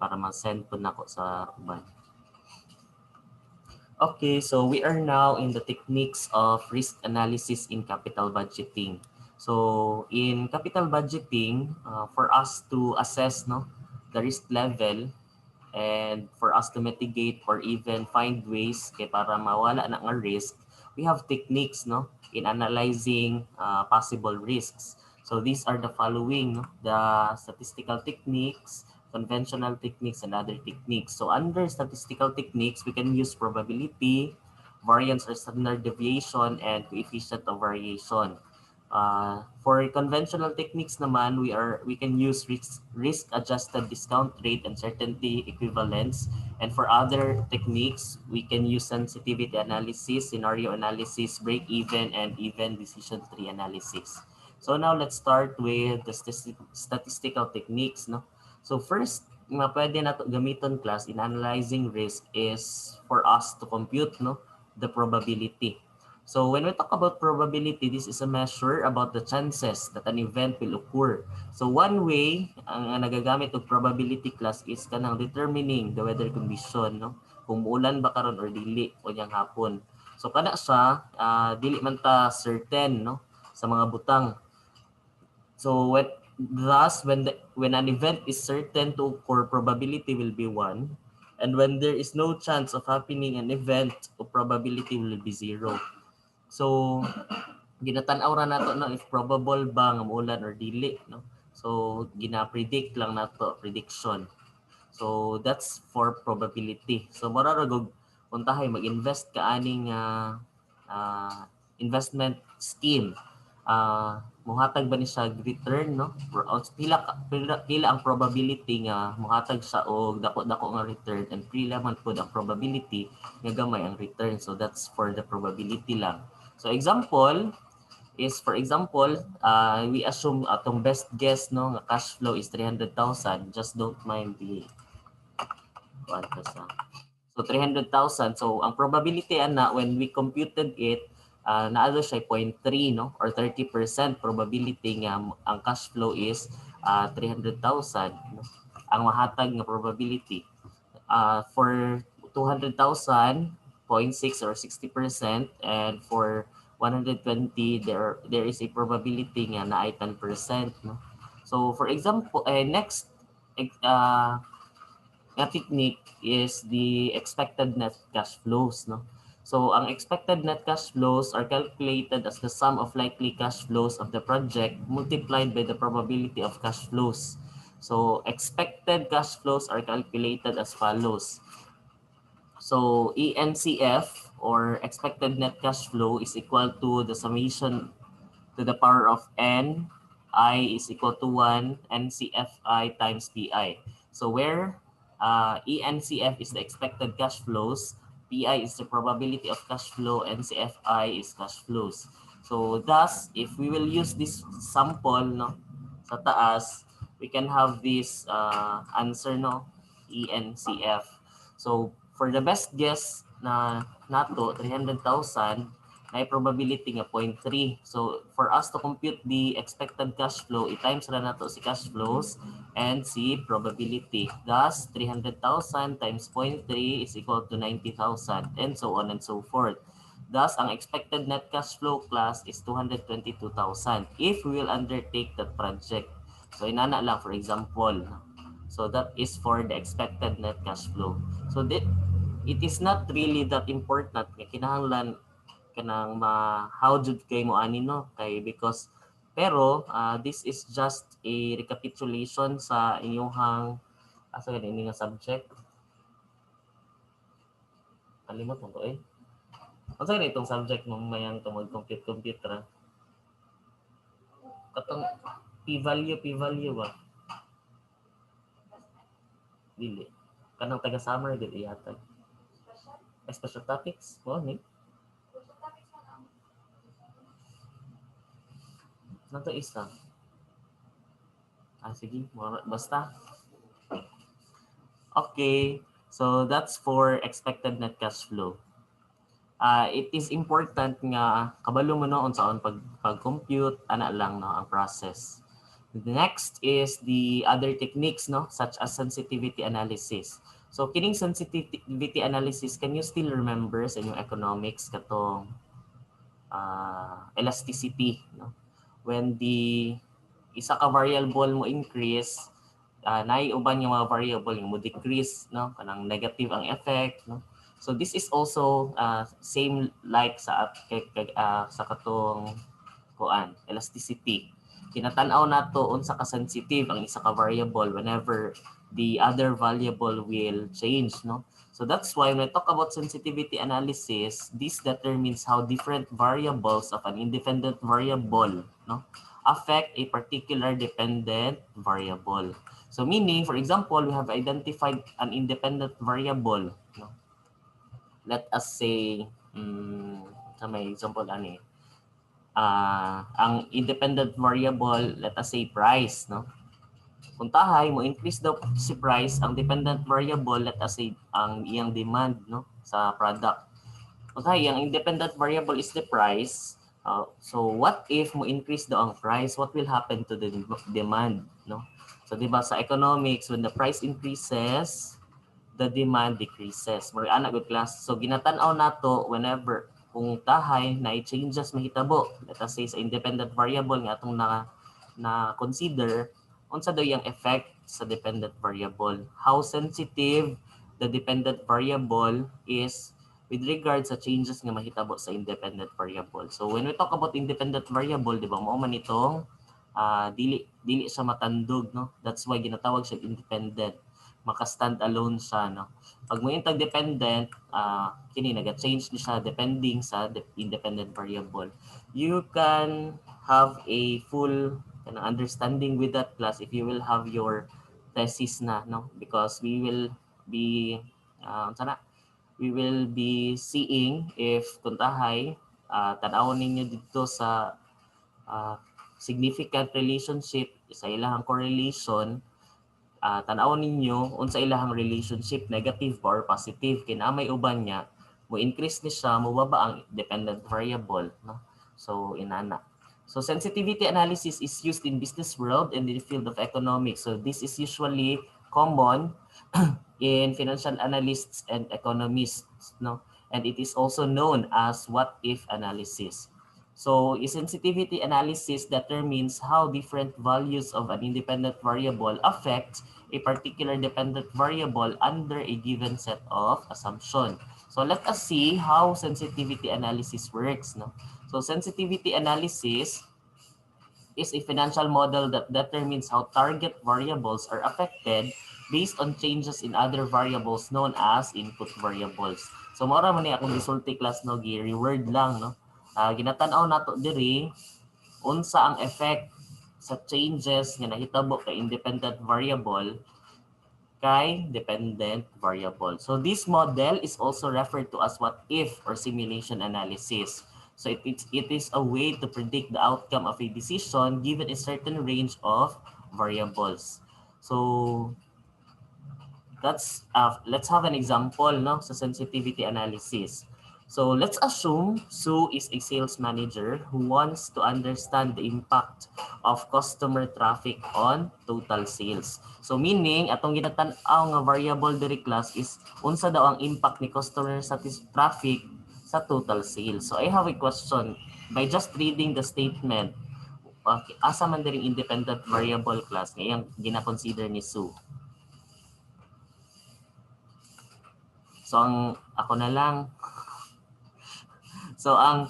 para ma-send po nako sa uban. Okay, so we are now in the techniques of risk analysis in capital budgeting. So in capital budgeting, for us to assess the risk level and for us to mitigate or even find ways para mawala na ang risk, we have techniques in analyzing possible risks. So these are the following, the statistical techniques, conventional techniques, and other techniques. So under statistical techniques, we can use probability, variance or standard deviation, and coefficient of variation. For conventional techniques naman, we can use risk adjusted discount rate and certainty equivalence. And for other techniques, we can use sensitivity analysis, scenario analysis, break even, and even decision tree analysis. So now let's start with the statistical techniques. So first, pwede nato gamiton class in analyzing risk is for us to compute the probability. So when we talk about probability, this is a measure about the chances that an event will occur. So one way ang nagagamit og probability class is kanang determining the weather condition, kung muulan ba karon or dili o yang hapon. So kana siya dili man ta certain sa mga butang. So when an event is certain to occur, probability will be 1. And when there is no chance of happening an event, probability will be 0. So ginatan-aw ra nato if probable ba nga muulan or dili, So gina-predict lang nato, prediction. So that's for probability. So mura ra gug untahay mag-invest ka aning investment scheme. Muhatag ba ni siya return pila ang probability nga muhatag siya og dako-dako nga return, and pila man pud ang probability nga gamay ang return. So that's for the probability lang. So example is, for example, we assume atong best guess nga cash flow is 300,000. Just don't mind the so 300,000. So ang probability ana when we computed it, naado siya 0.3 or 30% probability nga ang cash flow is 300,000 ang mahatag nga probability. For 200,000, 0.6 or 60%, and for 120 there is a probability nga na ay 10%, So for example, next technique is the expected net cash flows, So ang expected net cash flows are calculated as the sum of likely cash flows of the project multiplied by the probability of cash flows. So expected cash flows are calculated as follows. So ENCF, or expected net cash flow, is equal to the summation to the power of n, I is equal to 1, NCFI times PI. So where ENCF is the expected cash flows, PI is the probability of cash flow, NCFI is cash flows. So thus, if we will use this sample sa taas, we can have this answer ENCF. So for the best guess na nato 300,000, may probability nga 0.3. So for us to compute the expected cash flow, i-times ra nato si cash flows and si probability. Thus 300,000 times 0.3 is equal to 90,000, and so on and so forth. Thus ang expected net cash flow class is 222,000 if we will undertake that project. So inana lang, for example. So that is for the expected net cash flow. So it is not really that important nga kinahanglan kanang how jud kay mo ani kay because pero this is just a recapitulation sa inyong asa gani nga subject. Kalimot mo to Unsa gani itong subject mo mayang to mag-compute ra? Katong p-value ba? Dili. Kanang taga-summer gid iyatag. Special topics mo ni? Nato isa. Sige, basta. Okay, so that's for expected net cash flow. It is important nga kabalo mo unsaon pag-compute ana lang ang process. The next is the other techniques, no, such as sensitivity analysis. So kining sensitivity analysis, can you still remember sa inyong economics katong elasticity, no? When the isa ka variable mo increase, naiuban yung mga variable yung mo decrease, no, kanang negative ang effect, no. So this is also same like sa katong kuan elasticity. Kinatan-aw nato unsa ka sensitive ang isa ka variable whenever the other variable will change, no. So that's why when I talk about sensitivity analysis, this determines how different variables of an independent variable, no, affect a particular dependent variable. So meaning, for example, we have identified an independent variable, no. Let us say, sa may example ani, ang independent variable, let us say price, no. Kung tahay mo increase daw si price, ang dependent variable, let us say ang iyang demand, no, sa product. Kung tahay ang independent variable is the price, so what if mo increase daw ang price, what will happen to the demand, no? So di ba sa economics, when the price increases, the demand decreases. More ana good class. So ginatan-aw nato whenever kung tahay na i-changes mahitabo, let us say sa independent variable nga atong na consider, unsa daw yung effect sa dependent variable, how sensitive the dependent variable is with regard sa changes nga mahitabo sa independent variable. So when we talk about independent variable, di ba, mao man itong dili siya matandog, no. That's why ginatawag siya independent, maka-stand alone siya, no. Pag mo intag dependent, kini naga-change ni siya depending sa independent variable. You can have a full understanding with that class if you will have your thesis na, no, because we will be we will be seeing if kuntahay tan-awon ninyo dito sa significant relationship sa ilahang correlation, tan-awon ninyo unsa ilahang relationship, negative or positive. Kinamay uban niya mo increase ni siya, mo baba ang dependent variable, no. So inana. So sensitivity analysis is used in business world and in the field of economics. So this is usually common in financial analysts and economists, no. And it is also known as what if analysis. So a sensitivity analysis determines how different values of an independent variable affect a particular dependent variable under a given set of assumption. So let us see how sensitivity analysis works, no. So sensitivity analysis is a financial model that determines how target variables are affected based on changes in other variables known as input variables. So mora man ni akong gisulti class, no, gi-reword lang, no. Ginatan-aw nato diri unsa ang effect sa changes nga nahitabo kay independent variable kay dependent variable. So this model is also referred to as what if or simulation analysis. So it is a way to predict the outcome of a decision given a certain range of variables. So let's have an example, no, sa sensitivity analysis. So let's assume Sue is a sales manager who wants to understand the impact of customer traffic on total sales. So meaning, atong ginatan-aw nga variable diri class is unsa daw ang impact ni customer traffic sa total sales. So I have a question. By just reading the statement, asa man diri independent variable class nga iyang gina-consider ni Sue? So ako na lang. So ang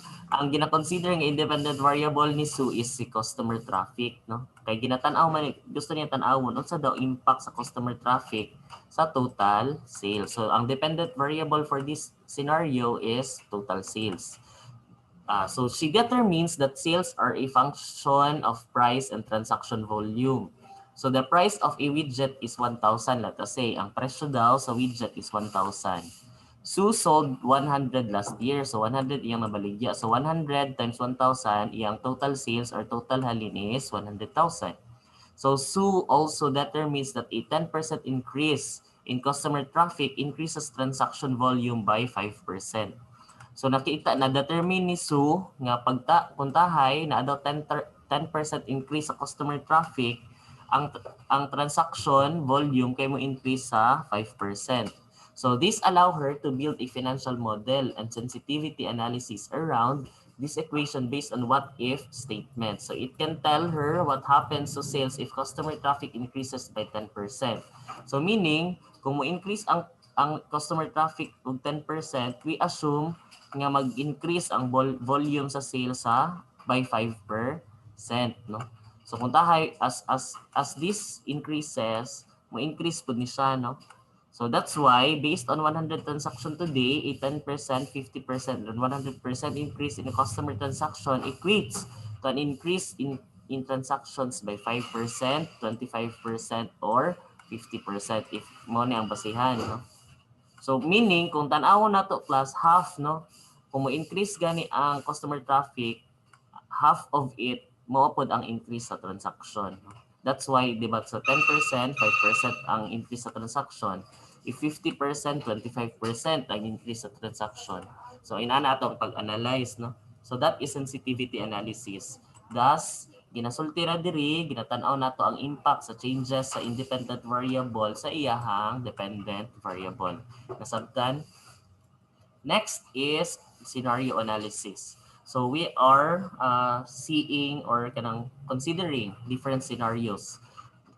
gina-consider nga independent variable ni Sue is si customer traffic, no. Kay ginatan-aw man, gusto niya tan-awon unsa daw impact sa customer traffic sa total sales. So ang dependent variable for this scenario is total sales. So she determines that sales are a function of price and transaction volume. So the price of a widget is 1,000. Let us say ang presyo daw sa widget is 1,000. Sue sold 100 last year. So 100 iyang nabaligya. So 100 times 1,000, iyang total sales or total halin is 100,000. So Sue also determines that a 10% increase in customer traffic increases transaction volume by 5%. So nakita na determine ni Sue nga puntahay na daw 10% 10% increase sa customer traffic, ang transaction volume kay mo increase sa 5%. So this allow her to build a financial model and sensitivity analysis around this equation based on what if statement. So it can tell her what happens to sales if customer traffic increases by 10%. So meaning, kung mo increase ang customer traffic og 10%, we assume nga mag-increase ang volume sa sales sa by 5%, no? So kung tahay as this increases, mo increase pud ni siya, no? So that's why based on 100 transaction today, a 10%, 50%, and 100% increase in the customer transaction equates to an increase in transactions by 5%, 25%, or 50% if mo ni ang basihan, no? So meaning kung tan-awon nato plus half, no, kung mo increase gani ang customer traffic, half of it mo pod ang increase sa transaction. That's why di ba, so 10%, 5% ang increase sa transaction. If 50%, 25% ang increase sa transaction. So inana ato ang pag-analyze, no. So that is sensitivity analysis. Thus ginasulti ra diri, ginatan-aw nato ang impact sa changes sa independent variable sa iyahang dependent variable. Nasabtan? Next is scenario analysis. So we are seeing or kanang considering different scenarios.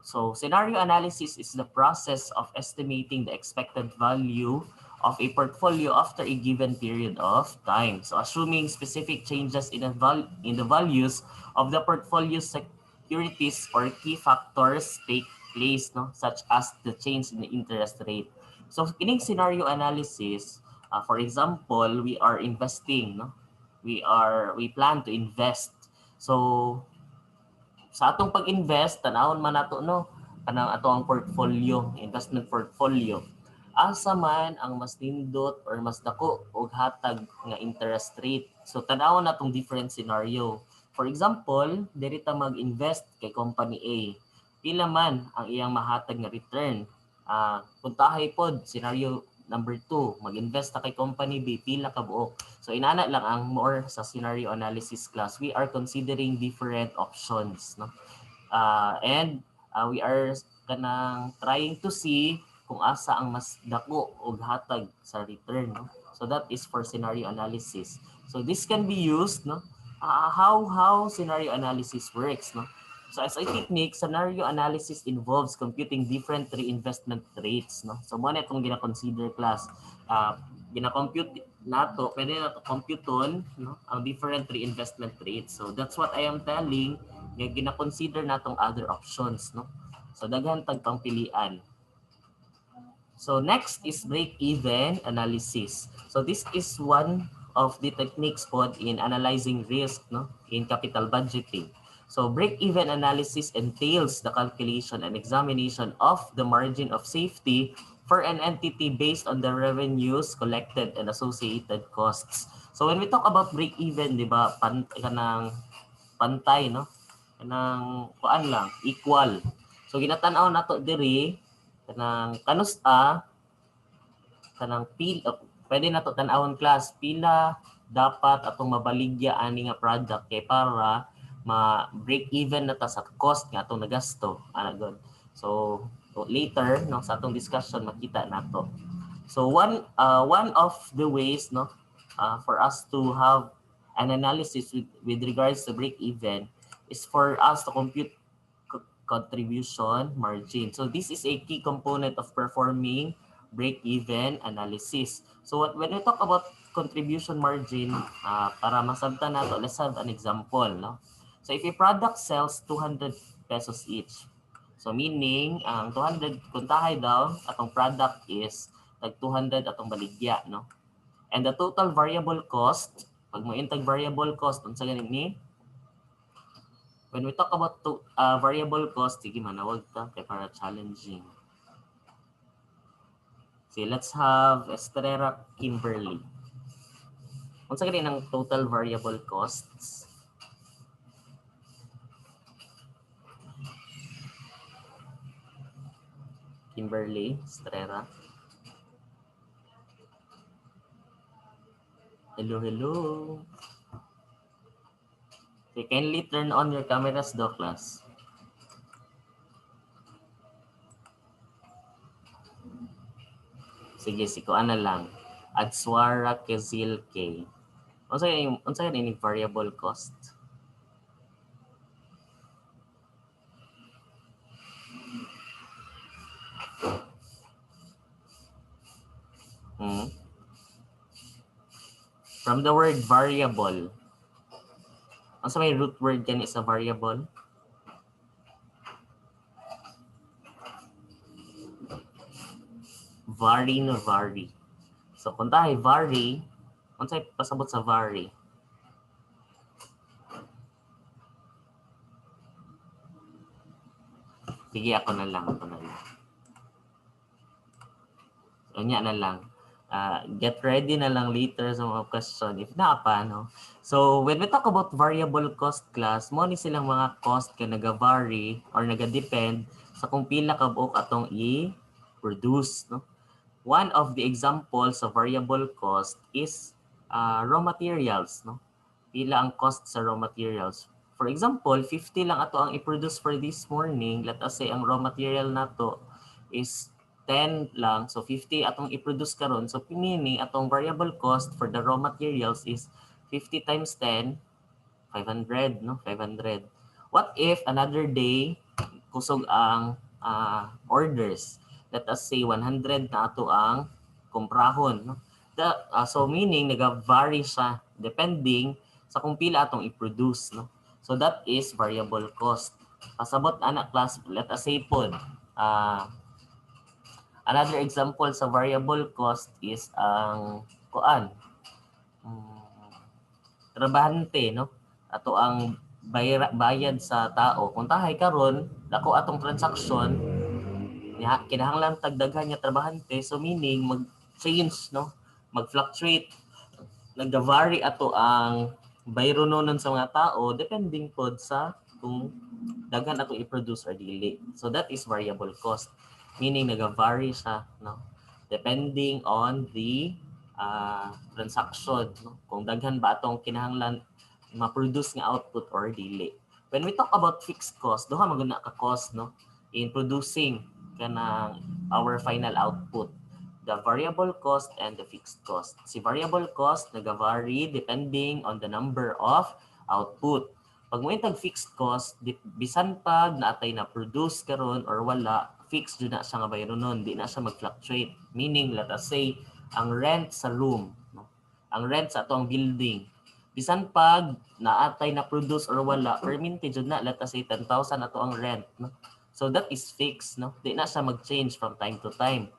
So scenario analysis is the process of estimating the expected value of a portfolio after a given period of time. So assuming specific changes in the values of the portfolio securities or key factors take place, no, such as the change in the interest rate. So kining scenario analysis, for example, we are investing, no? We plan to invest. So sa atong pag-invest, tanawon man nato, no, kanang ato ang portfolio, investment portfolio. Asa man ang mas nindot or mas dako og hatag nga interest rate. So tanawon natong different scenario. For example, diri ta mag-invest kay company A. Pila man ang iyang mahatag nga return? Puntahay pod scenario number 2, mag-invest ta kay company B, pila ka buok. So inana lang ang more sa scenario analysis class. We are considering different options, no? And we are kanang trying to see kung asa ang mas dako og hatag sa return, no? So that is for scenario analysis. So this can be used, no? How scenario analysis works, no? So as a technique, scenario analysis involves computing different reinvestment rates, no? So mo na itong gina-consider class. Gina-compute nato, pwede nato computon, no, ang different reinvestment rates. So that's what I am telling, nga gina-consider natong other options, no? So daghan tag pangpilian. So next is break-even analysis. So this is one of the techniques pod in analyzing risk, no, in capital budgeting. So break-even analysis entails the calculation and examination of the margin of safety for an entity based on the revenues collected and associated costs. So when we talk about break-even, di ba, kanang pantay, no? Kanang kuan lang, equal. So ginatan-aw nato diri kanang kanang pwede nato tan-awon class pila dapat atong mabaligya ani nga product kay para ma-break even na ta sa cost nga atong nagasto, ana god. So later, no, sa atong discussion makita nato. So one of the ways, no, for us to have an analysis with regards to break even is for us to compute contribution margin. So this is a key component of performing break-even analysis. So when we talk about contribution margin, para masabtan nato, let's have an example, no? So if a product sells 200 pesos each, so meaning ang 200 kuntahay daw atong product is tag 200 atong baligya, no? And the total variable cost, pag mo intag variable cost unsa ganin ni? When we talk about variable cost, sige manawag ta kay para challenging. See, let's have Estrella Kimberly. Unsa ganin ang total variable costs? Kimberly, Estrella. Hello, hello. Okay, kindly turn on your cameras do, class. Sige, sikuan na lang. Adswara Kezil K. Unsa yan ini variable cost? From the word variable. Unsa may root word yan is a variable? Vary no vary. So kung tayo vary, unsay pasabot sa vary? Sige, ako na lang. Unya na lang. Get ready na lang later sa mga question if na pa, no? So when we talk about variable cost class, mo ni silang mga cost ka naga-vary or naga-depend sa kung pila ka buok atong i-produce, no? One of the examples of variable cost is raw materials, no? Pila ang cost sa raw materials. For example, 50 lang ato ang i-produce for this morning. Let us say ang raw material nato is 10 lang. So 50 atong i-produce karon. So meaning atong variable cost for the raw materials is 50 times 10, 500, no? 500. What if another day kusog ang orders? Let us say 100 na ato ang kumprahon, no? So meaning nag-vary siya depending sa kung pila atong i-produce, no? So that is variable cost. Pasabot anak class, let us say pod another example sa variable cost is ang kuan trabahante, no? Ato ang bayad sa tao. Kung tahay karon dako atong transaction, kinahanglan tagdaghan niya trabahante, so meaning mag-change, no? Mag-fluctuate. Nag-vary ato ang bayrononon sa mga tao depending pod sa kung daghan ato i-produce or dili. So that is variable cost. Meaning nag-vary siya, no? Depending on the transaction, no? Kung daghan ba atong kinahanglan ma-produce nga output or dili. When we talk about fixed cost, duha maguna ka cost, no, in producing kanang our final output. The variable cost and the fixed cost. Si variable cost nag-vary depending on the number of output. Pag mo itag fixed cost, bisan pag naatay na produce karon or wala, fixed jud na siya nga bayronon, di na siya mag-fluctuate. Meaning, let us say, ang rent sa room, no? Ang rent sa atong building, bisan pag naatay na produce or wala, perminti jud na, let us say 10,000 ato ang rent, no? So that is fixed, no? Di na siya mag-change from time to time.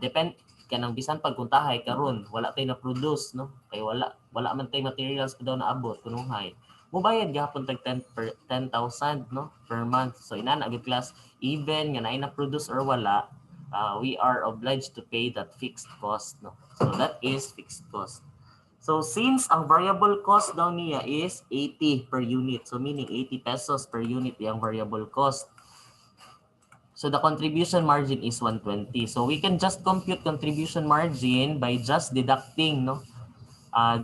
Depend kanang bisan pag kuntahay karon, wala tay na produce, no? Kay wala man tay materials pa daw na abot kunuhay. Mubayad gahapon tag 10,000, no, per month. So inana gid class, even nga naay na produce or wala, we are obliged to pay that fixed cost, no. So that is fixed cost. So since ang variable cost daw niya is 80 per unit, so meaning 80 pesos per unit yung variable cost. So the contribution margin is 120. So we can just compute contribution margin by just deducting, no,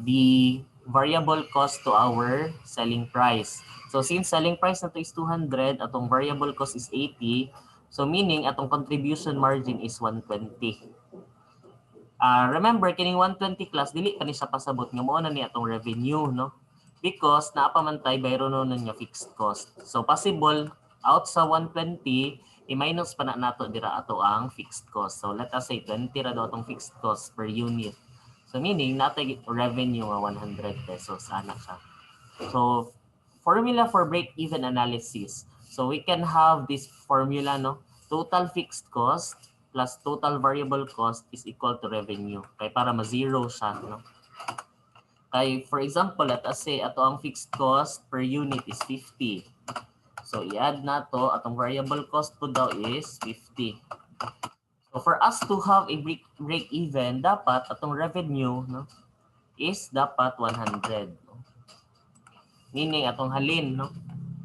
the variable cost to our selling price. So since selling price nato is 200, atong variable cost is 80, so meaning atong contribution margin is 120. Remember, kining 120 class, dili pa ni siya pasabot nga mao na ni atong revenue, no? Because naapamantay bayro no nga fixed cost. So possible out sa 120, i-minus pa na nato dira ato ang fixed cost. So let us say 20 ra daw atong fixed cost per unit. So meaning natay revenue nga 100 pesos ana siya. So formula for break-even analysis. So we can have this formula, no? Total fixed cost plus total variable cost is equal to revenue. Kay para ma-zero siya, no? Kay for example, let us say ato ang fixed cost per unit is 50. So i-add na to, atong variable cost po daw is 50. So for us to have a break even, dapat atong revenue, no, is dapat 100. No? Meaning atong halin, no,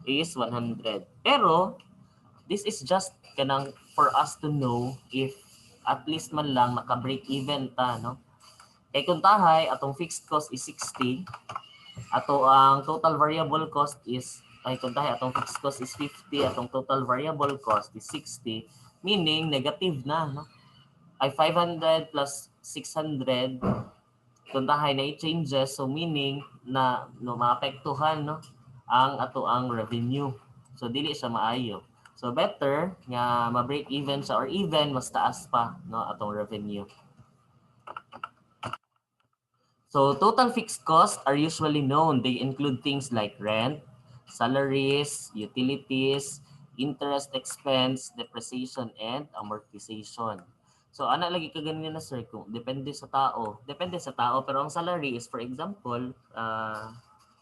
is 100. Pero this is just kanang for us to know if at least man lang naka-break even ta, no. Kay kung tahay atong fixed cost is 60, ato ang total variable cost is ay kung tayo atong fixed cost is 50, atong total variable cost is 60, meaning negative na, no? Ay 500 plus 600 kung tayo na i-changes, so meaning na no, maapektuhan, no, ang ato ang revenue. So dili siya maayo. So better nga ma-break even siya or even mas taas pa, no, atong revenue. So total fixed costs are usually known. They include things like rent, salaries, utilities, interest expense, depreciation, and amortization. So ana lagi ka ganyan na sir, kung depende sa tao. Depende sa tao, pero ang salary is for example,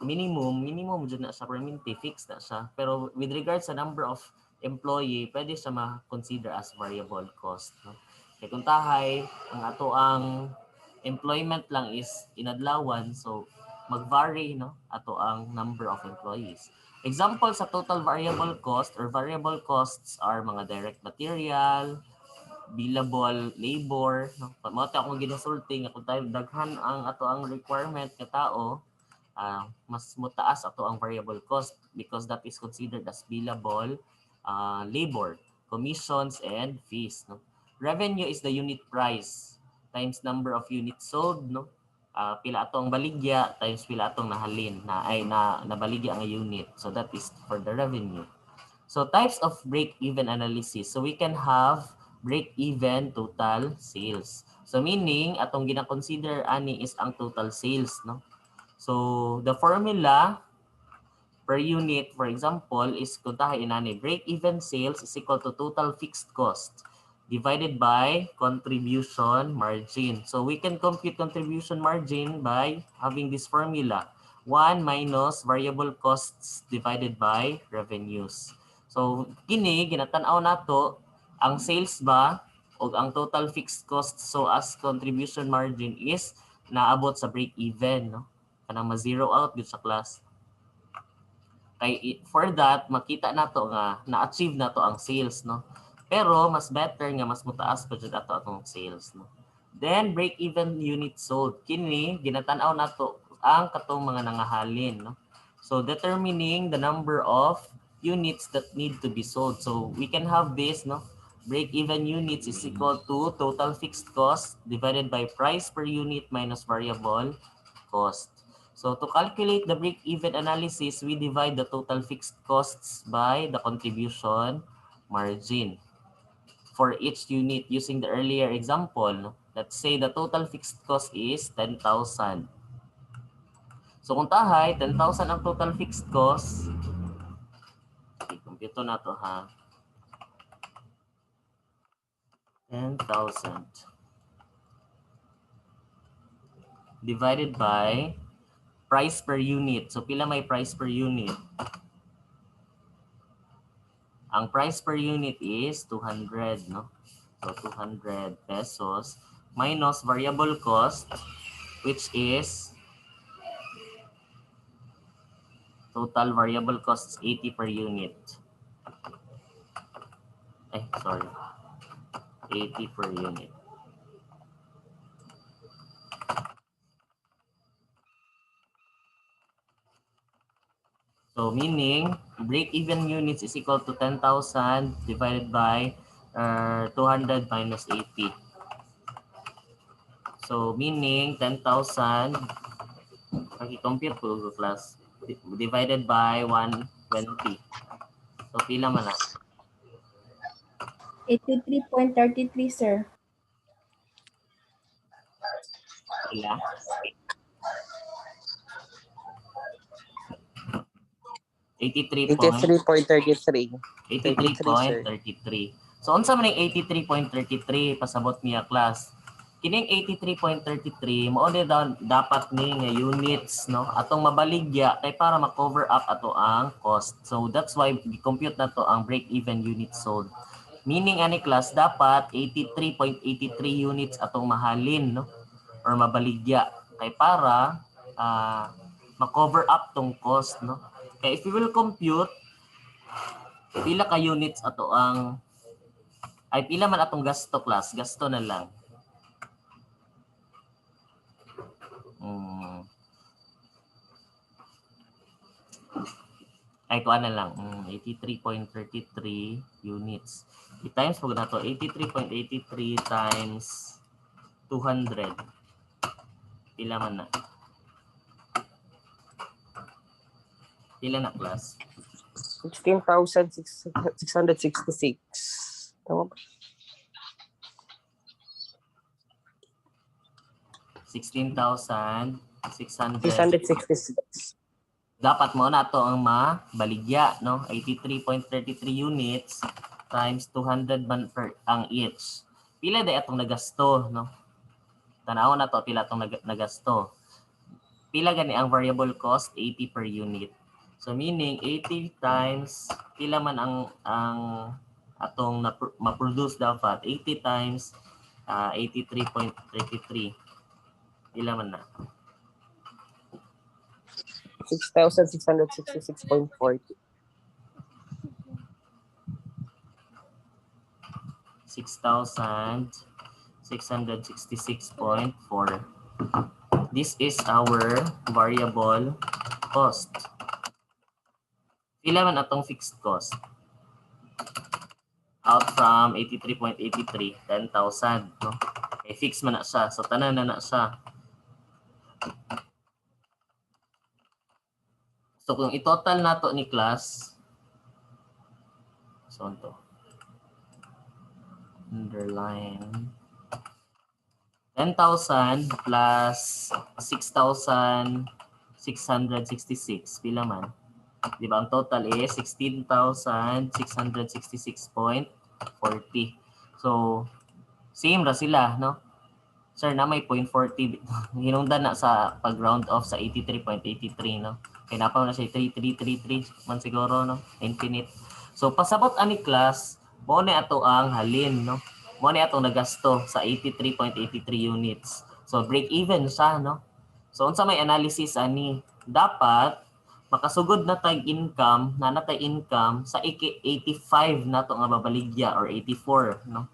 minimum dyan na siya, permanente, fixed na siya. Pero with regards sa number of employee, pwede siya ma-consider as variable cost. No? Kaya kung tahay, ang ato ang employment lang is inadlawan, so mag-vary, no, ato ang number of employees. Example sa total variable cost or variable costs are mga direct material, billable labor, no. Mao ta akong ginasulti nga kung tayo daghan ang ato ang requirement nga tao, mas mutaas ato ang variable cost because that is considered as billable labor, commissions and fees, no. Revenue is the unit price times number of units sold, no. Pila atong baligya times pila atong nahalin na nabaligya ang unit. So that is for the revenue. So types of break-even analysis. So we can have break-even total sales. So meaning atong gina-consider ani is ang total sales, no. So the formula per unit, for example, is kung tayo inani, break-even sales is equal to total fixed cost divided by contribution margin. So we can compute contribution margin by having this formula. 1 minus variable costs divided by revenues. So kini ginatan-aw nato ang sales ba o ang total fixed costs, so as contribution margin is naabot sa break even, no? Kanang ma-zero out gid sa class. Kay for that makita nato nga na-achieve nato ang sales, no. Pero mas better nga mas mutaas pa jud ato atong sales, no. Then break even unit sold, kini ginatan-aw nato ang katong mga nangahalin, no. So determining the number of units that need to be sold. So we can have this, no. Break even units is equal to total fixed cost divided by price per unit minus variable cost. So to calculate the break-even analysis, we divide the total fixed costs by the contribution margin for each unit using the earlier example. Let's say the total fixed cost is 10,000. So kung tahay, 10,000 ang total fixed cost. I-compute na to ha. 10,000 divided by price per unit. So pila may price per unit? Ang price per unit is 200, no? So 200 pesos minus variable cost, which is total variable costs 80 per unit. Sorry. 80 per unit. So meaning, break-even units is equal to 10,000 divided by 200 minus 80. So meaning, 10,000, pag-compute ko class, divided by 120. So pila man na? 83.33, sir. Pila? 83.33. 83.33. So unsa man ang 83.33 pasabot niya class? Kining 83.33 mao ni dapat ni nga units, no, atong mabaligya kay para ma-cover up ato ang cost. So that's why gi-compute nato ang break-even units sold. Meaning ani class dapat 83.83 units atong mahalin, no, or mabaligya kay para ma-cover up tong cost, no. Kay if we will compute pila ka units ato ang ay pila man atong gasto class, gasto na lang. Ay, kuha na lang. 83.33 units. I-times po na to. 83.83 times 200. Pila man na. Pila na, class? 16,666. Tama ba? 16,666. Dapat mo na to ang mabaligya, no? 83.33 units times 200 man per ang each. Pila day atong nagasto, no? Tanaw na to pila atong nagasto. Pila gani ang variable cost? 80 per unit. So meaning 80 times pila man ang atong ma-produce dapat 80 times 83.33. Pila man na? 6,666.40. 6,666.4. This is our variable cost. Pila man atong fixed cost? Out from 83.83, 10,000, no? Okay, fix man na siya. So tanan na siya. So kung i-total nato ni class, so ito, underline 10,000 plus 6,666, pila man? Di ba ang total is 16,666.40. So same ra sila, no? Sir, na may 0.40 hinungdan na sa pag-round off sa 83.83, no? Kaya napaw na siya 3333 man siguro, no? Infinite. So pasabot ani class, mo na ato ang halin, no? Mo na atong nagasto sa 83.83 units. So break even siya, no? So unsa may analysis ani? Dapat makasugod na tag income, na natay income sa 85 nato nga babaligya or 84, no?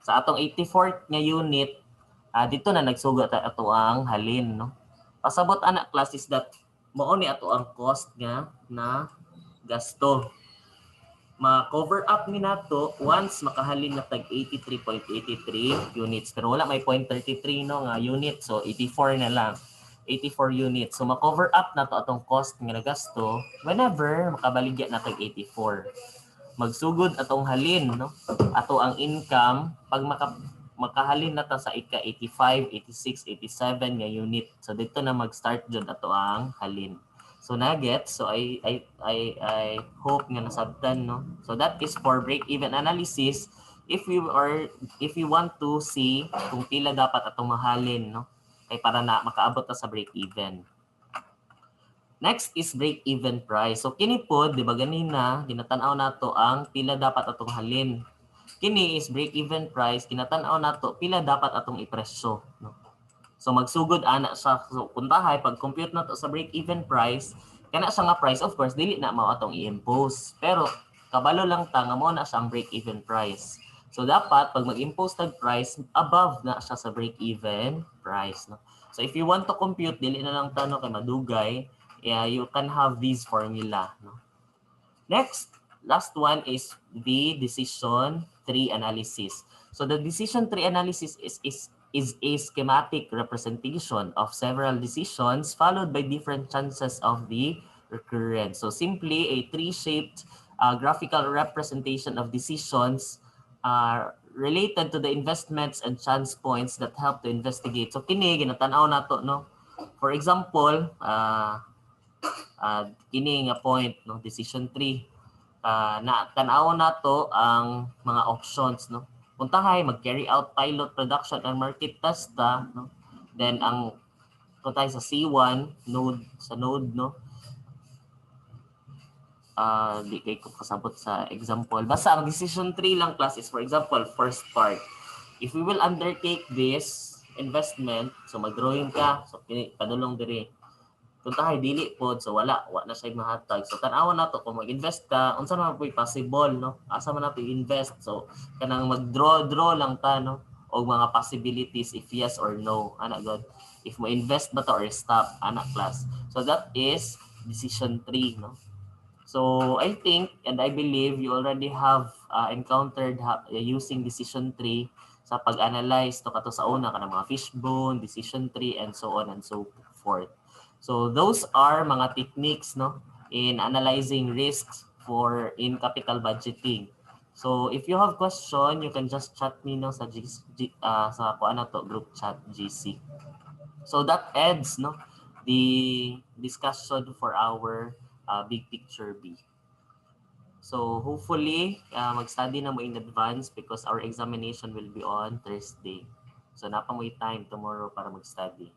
Sa atong 84 nga unit, dito na nagsugat ato ang halin, no? Pasabot ana class is that mao ni ato ang cost nga na gasto. Ma-cover up ni nato once makahalin na tag 83.83 units. Pero wala may 0.33 no nga unit, so 84 na lang. 84 units. So ma-cover up na to atong cost nga nagasto whenever makabaligya na tag 84. Magsugod atong halin, no? Ato ang income pag makahalin na ta sa ika 85, 86, 87 nga unit. So dito na mag-start jud ato ang halin. So naget, so I hope nga nasabtan, no? So that is for break even analysis if you want to see kung pila dapat atong mahalin, no? Kay para na makaabot ta sa break even. Next is break-even price. So kini po, di ba ganina, ginatanaw nato ang pila dapat atong halin. Kini is break-even price, ginatanaw nato pila dapat atong ipresyo, no? So magsugod ana sa so, puntahay pag compute nato sa break-even price, kana sa nga price of course dili na mao atong i-impose. Pero kabalo lang ta nga mo na sa break-even price. So dapat pag mag-impose tag price, above na siya sa break-even price, no? So if you want to compute, dili na lang ta no kay madugay. Yeah, you can have these formula, no? Next, last one is the decision tree analysis. So the decision tree analysis is a schematic representation of several decisions followed by different chances of the recurrence. So simply a tree-shaped graphical representation of decisions related to the investments and chance points that help to investigate. So kini ginatanaw nato, no? For example, kini nga point, no, decision tree, na tan-awon nato ang mga options, no? Puntahay mag-carry out pilot production and market test ta, no? Then ang puntahay sa C1 node, sa node, no? Di kay ko kasabot sa example. Basta ang decision tree lang class is, for example, first part. If we will undertake this investment, so mag-drawing ka, so padulong diri. Kung tahay dili pod, so wala na siya mahatag. So tan-awon nato kung mag-invest ka, unsa man po'y possible, no? Asa man nato i-invest. So kanang mag-draw lang ta, no? O mga possibilities if yes or no. Ana god. If mo invest ba to or stop, ana class. So that is decision tree, no? So I think and I believe you already have encountered using decision tree sa pag-analyze to kato sa una kanang mga fishbone, decision tree, and so on and so forth. So those are mga techniques, no, in analyzing risks for in capital budgeting. So if you have question, you can just chat me, no, sa sa kuan na to group chat GC. So that ends, no, the discussion for our big picture B. So hopefully, mag-study na mo in advance because our examination will be on Thursday. So napa mo time tomorrow para mag-study.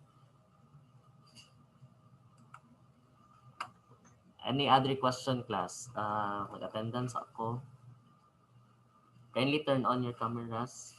Any other question, class? Mag-attendance ako. Kindly turn on your cameras.